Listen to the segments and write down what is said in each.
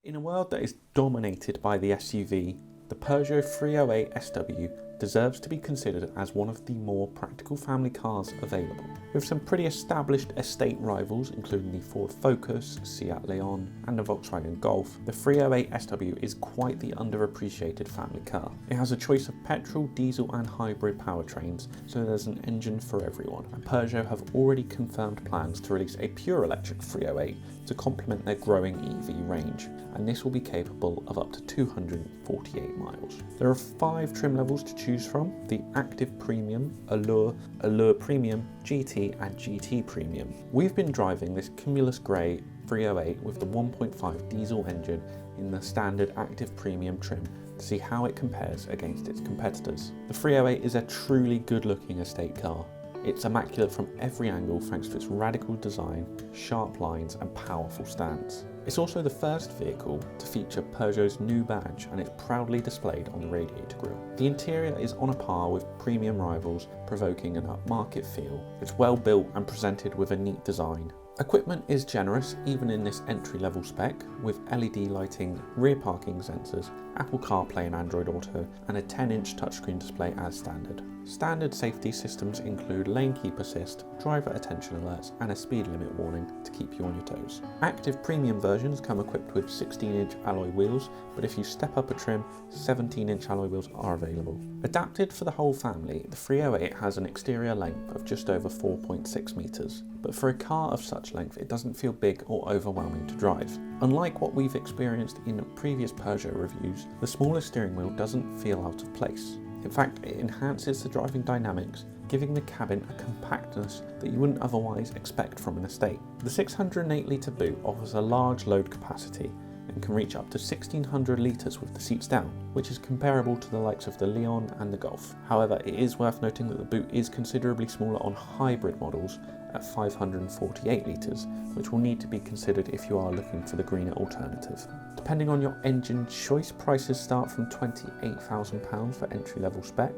In a world that is dominated by the SUV, the Peugeot 308 SW deserves to be considered as one of the more practical family cars available. With some pretty established estate rivals including the Ford Focus, Seat Leon and the Volkswagen Golf, the 308 SW is quite the underappreciated family car. It has a choice of petrol, diesel and hybrid powertrains, so there's an engine for everyone, and Peugeot have already confirmed plans to release a pure electric 308 to complement their growing EV range, and this will be capable of up to 248 miles. There are 5 trim levels to choose from: the Active Premium, Allure, Allure Premium, GT and GT Premium. We've been driving this Cumulus Grey 308 with the 1.5 diesel engine in the standard Active Premium trim to see how it compares against its competitors. The 308 is a truly good-looking estate car. It's immaculate from every angle thanks to its radical design, sharp lines and powerful stance. It's also the first vehicle to feature Peugeot's new badge, and it's proudly displayed on the radiator grille. The interior is on a par with premium rivals, provoking an upmarket feel. It's well built and presented with a neat design. Equipment is generous even in this entry-level spec, with LED lighting, rear parking sensors, Apple CarPlay and Android Auto, and a 10-inch touchscreen display as standard. Standard safety systems include lane keep assist, driver attention alerts and a speed limit warning to keep you on your toes. Active Premium versions come equipped with 16-inch alloy wheels, but if you step up a trim, 17-inch alloy wheels are available. Adapted for the whole family, the 308 has an exterior length of just over 4.6 metres, but for a car of such length it doesn't feel big or overwhelming to drive. Unlike what we've experienced in previous Peugeot reviews, the smaller steering wheel doesn't feel out of place. In fact, it enhances the driving dynamics, giving the cabin a compactness that you wouldn't otherwise expect from an estate. The 608 litre boot offers a large load capacity and can reach up to 1600 litres with the seats down, which is comparable to the likes of the Leon and the Golf. However, it is worth noting that the boot is considerably smaller on hybrid models at 548 litres, which will need to be considered if you are looking for the greener alternative. Depending on your engine choice, prices start from £28,000 for entry-level spec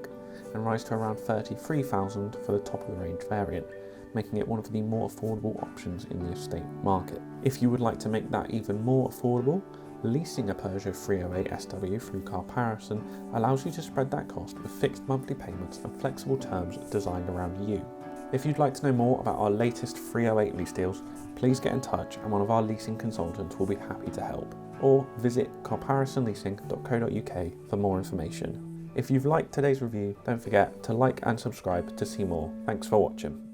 and rise to around £33,000 for the top-of-the-range variant, making it one of the more affordable options in the estate market. If you would like to make that even more affordable, leasing a Peugeot 308 SW through Carparison allows you to spread that cost with fixed monthly payments and flexible terms designed around you. If you'd like to know more about our latest 308 lease deals, please get in touch and one of our leasing consultants will be happy to help. Or visit carparisonleasing.co.uk for more information. If you've liked today's review, don't forget to like and subscribe to see more. Thanks for watching.